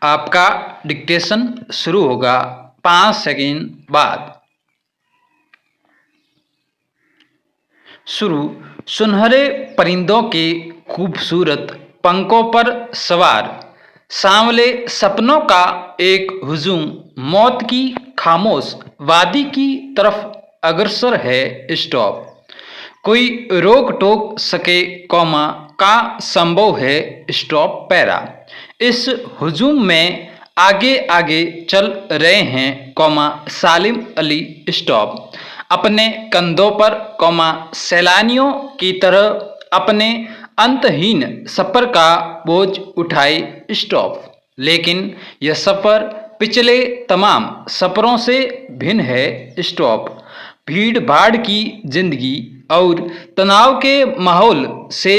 आपका डिक्टेशन शुरू होगा 5 सेकंड बाद। शुरू। सुनहरे परिंदों के खूबसूरत पंखों पर सवार सांवले सपनों का एक हुजूम मौत की खामोश वादी की तरफ अग्रसर है। स्टॉप। कोई रोक टोक सके कौमा का संभव है। Stop para. इस हुजूम में आगे आगे चल रहे हैं कौमा सालिम अली। स्टॉप। अपने कंधों पर कौमा सैलानियों की तरह अपने अंतहीन सफ़र का बोझ उठाए। स्टॉप। लेकिन यह सफ़र पिछले तमाम सफ़रों से भिन्न है। स्टॉप। भीड़ भाड़ की जिंदगी और तनाव के माहौल से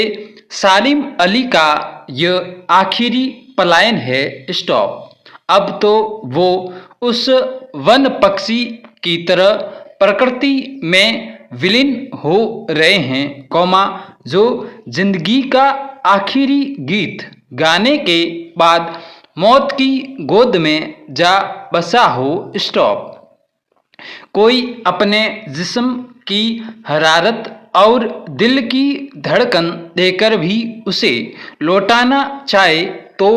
सालिम अली का यह आखिरी पलायन है। स्टॉप। अब तो वो उस वन पक्षी की तरह प्रकृति में विलीन हो रहे हैं कौमा जो जिंदगी का आखिरी गीत गाने के बाद मौत की गोद में जा बसा हो। स्टॉप। कोई अपने जिस्म की हरारत और दिल की धड़कन देकर भी उसे लौटाना चाहे तो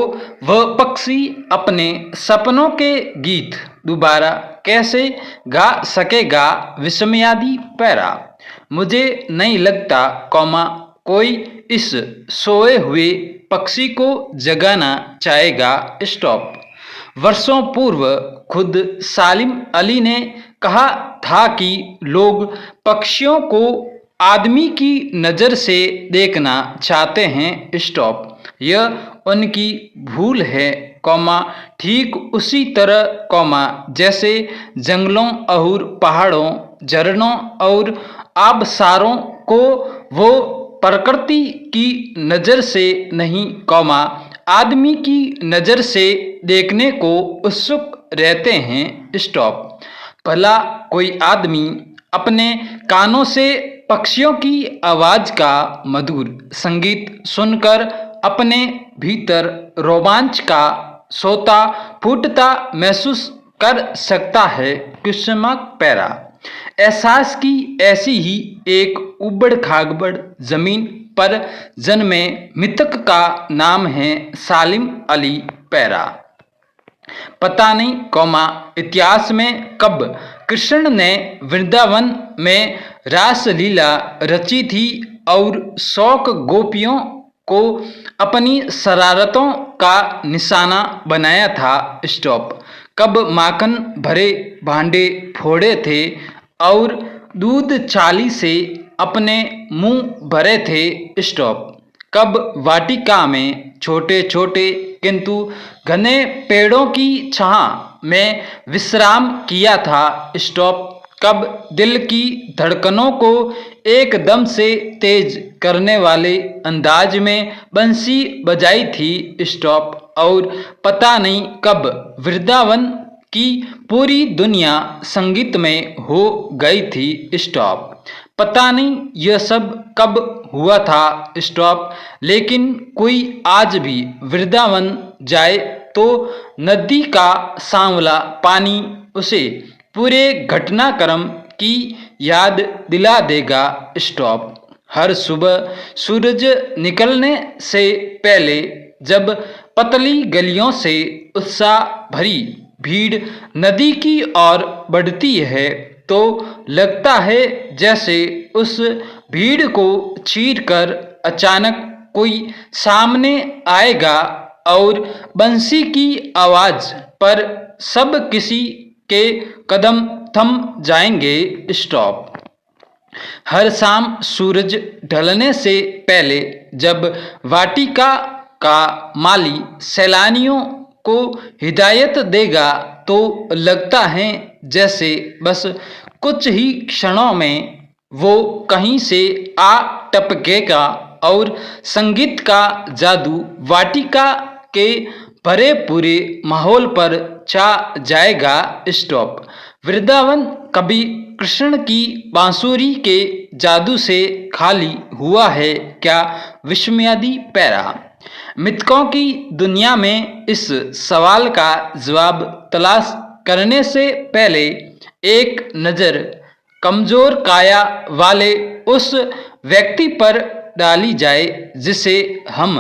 वह पक्षी अपने सपनों के गीत दोबारा कैसे गा सकेगा। विस्मयादी पैरा। मुझे नहीं लगता कौमा कोई इस सोए हुए पक्षी को जगाना चाहेगा। स्टॉप। वर्षों पूर्व खुद सालिम अली ने कहा था कि लोग पक्षियों को आदमी की नज़र से देखना चाहते हैं। स्टॉप। यह उनकी भूल है कौमा ठीक उसी तरह कौमा जैसे जंगलों और पहाड़ों झरनों और आबशारों को वो प्रकृति की नज़र से नहीं कौमा आदमी की नज़र से देखने को उत्सुक रहते हैं। स्टॉप। भला कोई आदमी अपने कानों से पक्षियों की आवाज़ का मधुर संगीत सुनकर अपने भीतर रोमांच का सोता फूटता महसूस कर सकता है। Question para. एहसास की ऐसी ही एक उबड़ खाबड़ जमीन पर जन्मे मितक का नाम है सालिम अली पैरा। पता नहीं कौमा इतिहास में कब कृष्ण ने वृंदावन में रासलीला रची थी और शौक गोपियों को अपनी शरारतों का निशाना बनाया था। स्टॉप। कब माखन भरे भांडे फोड़े थे और दूध चाली से अपने मुंह भरे थे। स्टॉप। कब वाटिका में छोटे छोटे किंतु घने पेड़ों की छाह में विश्राम किया था। स्टॉप। कब दिल की धड़कनों को एकदम से तेज करने वाले अंदाज में बंसी बजाई थी। स्टॉप। और पता नहीं कब वृंदावन की पूरी दुनिया संगीत में हो गई थी। स्टॉप। पता नहीं यह सब कब हुआ था। स्टॉप। लेकिन कोई आज भी वृंदावन जाए तो नदी का सांवला पानी उसे पूरे घटनाक्रम की याद दिला देगा। स्टॉप। हर सुबह सूरज निकलने से पहले जब पतली गलियों से उत्साह भरी भीड़ नदी की ओर बढ़ती है तो लगता है जैसे उस भीड़ को चीरकर अचानक कोई सामने आएगा और बंसी की आवाज़ पर सब किसी के कदम थम जाएंगे। स्टॉप। हर शाम सूरज ढलने से पहले जब वाटिका का माली सैलानियों को हिदायत देगा तो लगता है जैसे बस कुछ ही क्षणों में वो कहीं से आ टपकेगा और संगीत का जादू वाटिका के भरे पूरे माहौल पर छा जाएगा। स्टॉप। वृंदावन कभी कृष्ण की बांसुरी के जादू से खाली हुआ है क्या। विस्मयादी पैरा। मिथकों की दुनिया में इस सवाल का जवाब तलाश करने से पहले एक नज़र कमज़ोर काया वाले उस व्यक्ति पर डाली जाए जिसे हम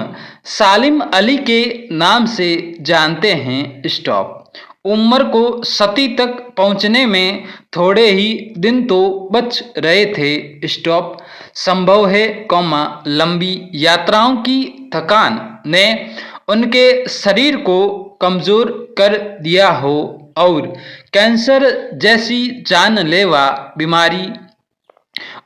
सालिम अली के नाम से जानते हैं। स्टॉप। उम्र को सती तक पहुंचने में थोड़े ही दिन तो बच रहे थे। स्टॉप। संभव है कौमा लंबी यात्राओं की थकान ने उनके शरीर को कमज़ोर कर दिया हो और कैंसर जैसी जानलेवा बीमारी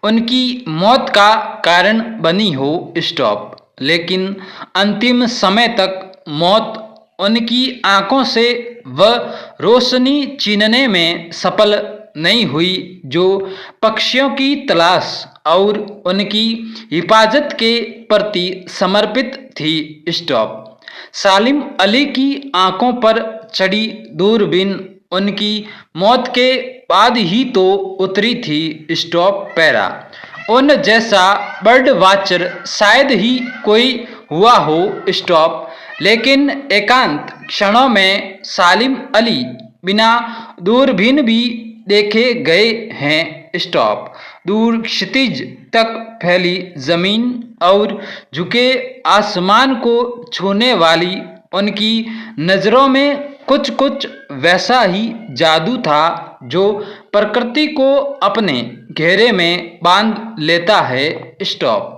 उनकी मौत का कारण बनी हो। स्टॉप। लेकिन अंतिम समय तक मौत उनकी आंखों से वह रोशनी छीनने में सफल नहीं हुई जो पक्षियों की तलाश और उनकी हिफाजत के प्रति समर्पित थी। स्टॉप। सालिम अली की आंखों पर चढ़ी दूरबीन उनकी मौत के बाद ही तो उतरी थी। स्टॉप। पैरा। उन जैसा बर्ड वाचर शायद ही कोई हुआ हो। स्टॉप। लेकिन एकांत क्षणों में सालिम अली बिना दूरबीन भी देखे गए हैं। स्टॉप। दूर क्षितिज तक फैली जमीन और झुके आसमान को छूने वाली उनकी नज़रों में कुछ कुछ वैसा ही जादू था जो प्रकृति को अपने घेरे में बांध लेता है। स्टॉप।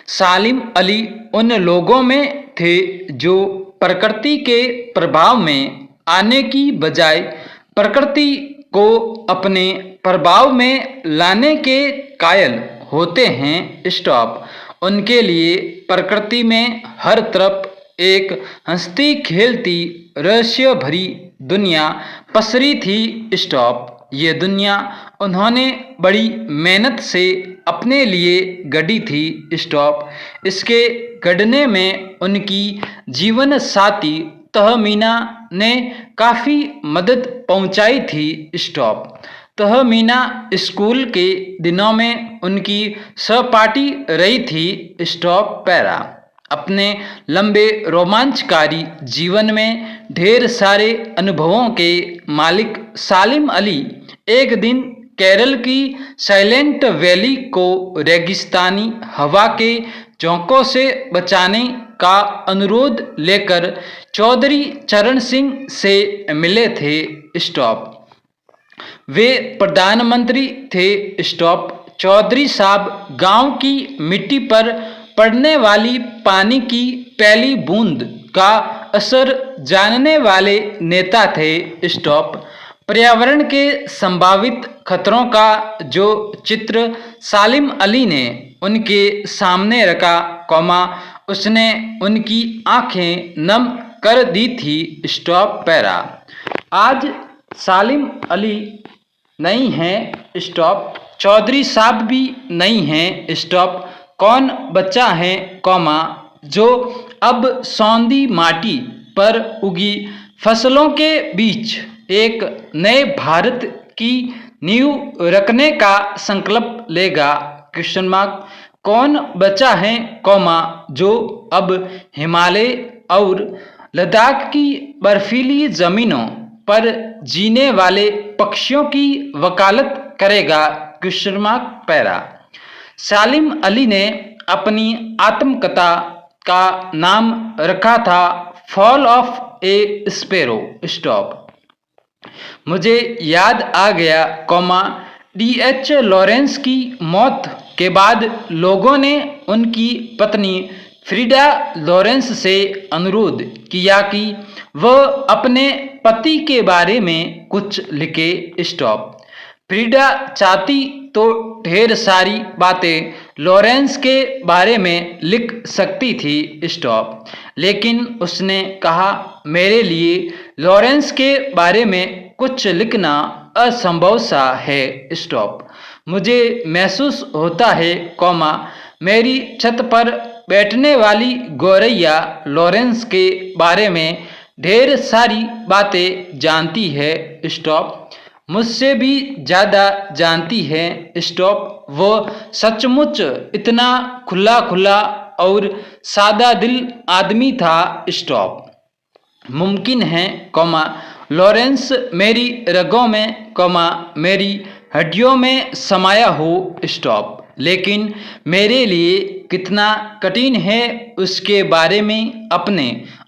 सालिम अली उन लोगों में थे जो प्रकृति के प्रभाव में आने की बजाय प्रकृति को अपने प्रभाव में लाने के कायल होते हैं। स्टॉप। उनके लिए प्रकृति में हर तरफ एक हंसती खेलती रहस्य भरी दुनिया पसरी थी। स्टॉप। ये दुनिया उन्होंने बड़ी मेहनत से अपने लिए गढ़ी थी। स्टॉप। इसके गढ़ने में उनकी जीवन साथी तहमीना ने काफ़ी मदद पहुंचाई थी। स्टॉप। तहमीना स्कूल के दिनों में उनकी सहपाठी रही थी। स्टॉप। पैरा। अपने लंबे रोमांचकारी जीवन में ढेर सारे अनुभवों के मालिक सालिम अली एक दिन केरल की साइलेंट वैली को रेगिस्तानी हवा के झोंकों से बचाने का अनुरोध लेकर चौधरी चरण सिंह से मिले थे। स्टॉप। वे प्रधानमंत्री थे। स्टॉप। चौधरी साहब गांव की मिट्टी पर पड़ने वाली पानी की पहली बूंद का असर जानने वाले नेता थे। स्टॉप। पर्यावरण के संभावित खतरों का जो चित्र सालिम अली ने उनके सामने रखा कौमा उसने उनकी आंखें नम कर दी थी। स्टॉप। पैरा। आज सालिम अली नहीं हैं। स्टॉप। चौधरी साहब भी नहीं हैं। स्टॉप। कौन बच्चा है कौमा जो अब सौंधी माटी पर उगी फसलों के बीच एक नए भारत की नींव रखने का संकल्प लेगा। Question mark. कौन बचा है कौमा जो अब हिमालय और लद्दाख की बर्फीली ज़मीनों पर जीने वाले पक्षियों की वकालत करेगा। Question mark. पैरा। सालिम अली ने अपनी आत्मकथा का नाम रखा था fall of A sparrow. Stop. मुझे याद आ गया कौमा D.H. लॉरेंस की मौत के बाद लोगों ने उनकी पत्नी फ्रीडा लॉरेंस से अनुरोध किया कि वह अपने पति के बारे में कुछ लिखे। स्टॉप। फ्रीडा चाहती तो ढेर सारी बातें लॉरेंस के बारे में लिख सकती थी। स्टॉप। लेकिन उसने कहा मेरे लिए लॉरेंस के बारे में कुछ लिखना असंभव सा है। स्टॉप। मुझे महसूस होता है कौमा मेरी छत पर बैठने वाली गौरैया लॉरेंस के बारे में ढेर सारी बातें जानती है। स्टॉप। मुझसे भी ज़्यादा जानती है। स्टॉप। वो सचमुच इतना खुला खुला और सादा दिल आदमी था। स्टॉप। मुमकिन है कौमा लॉरेंस मेरी रगों में कौमा मेरी हड्डियों में समाया हो। स्टॉप। लेकिन मेरे लिए कितना कठिन है उसके बारे में अपने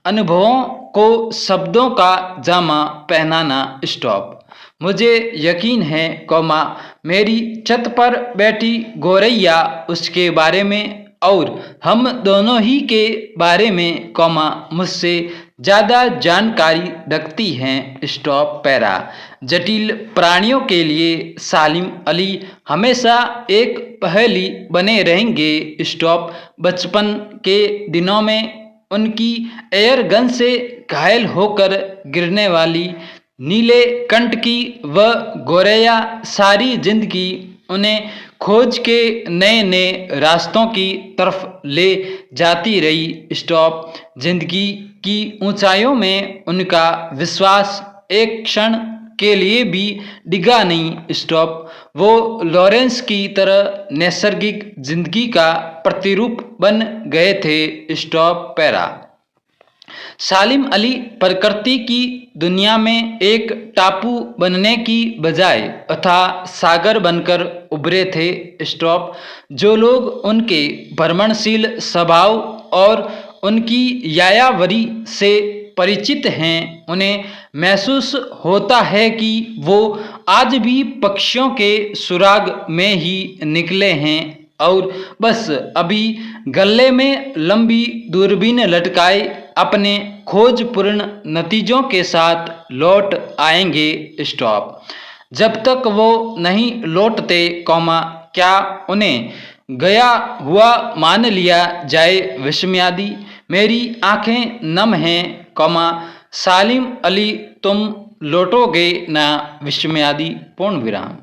अनुभवों को शब्दों का जामा पहनाना। स्टॉप। मुझे यकीन है कौमा मेरी छत पर बैठी गोरैया उसके बारे में और हम दोनों ही के बारे में कौमा मुझसे ज़्यादा जानकारी रखती हैं। स्टॉप। पैरा। जटिल प्राणियों के लिए सालिम अली हमेशा एक पहेली बने रहेंगे। स्टॉप। बचपन के दिनों में उनकी एयर गन से घायल होकर गिरने वाली नीले कंठ की वह गोरैया सारी जिंदगी उन्हें खोज के नए नए रास्तों की तरफ ले जाती रही। स्टॉप। जिंदगी की ऊंचाइयों में उनका विश्वास एक क्षण के लिए भी डिगा नहीं। स्टॉप। वो लॉरेंस की तरह नैसर्गिक जिंदगी का प्रतिरूप बन गए थे। स्टॉप। पैरा। सालिम अली प्रकृति की दुनिया में एक टापू बनने की बजाय अथाह सागर बनकर उभरे थे। स्टॉप। जो लोग उनके भ्रमणशील स्वभाव और उनकी यायावरी से परिचित हैं उन्हें महसूस होता है कि वो आज भी पक्षियों के सुराग में ही निकले हैं और बस अभी गले में लंबी दूरबीन लटकाए अपने खोजपूर्ण नतीजों के साथ लौट आएंगे। स्टॉप। जब तक वो नहीं लौटते कौमा क्या उन्हें गया हुआ मान लिया जाए विस्मयादी। मेरी आंखें नम हैं कौमा सालिम अली तुम लौटोगे ना विस्मयादी। पूर्ण विराम।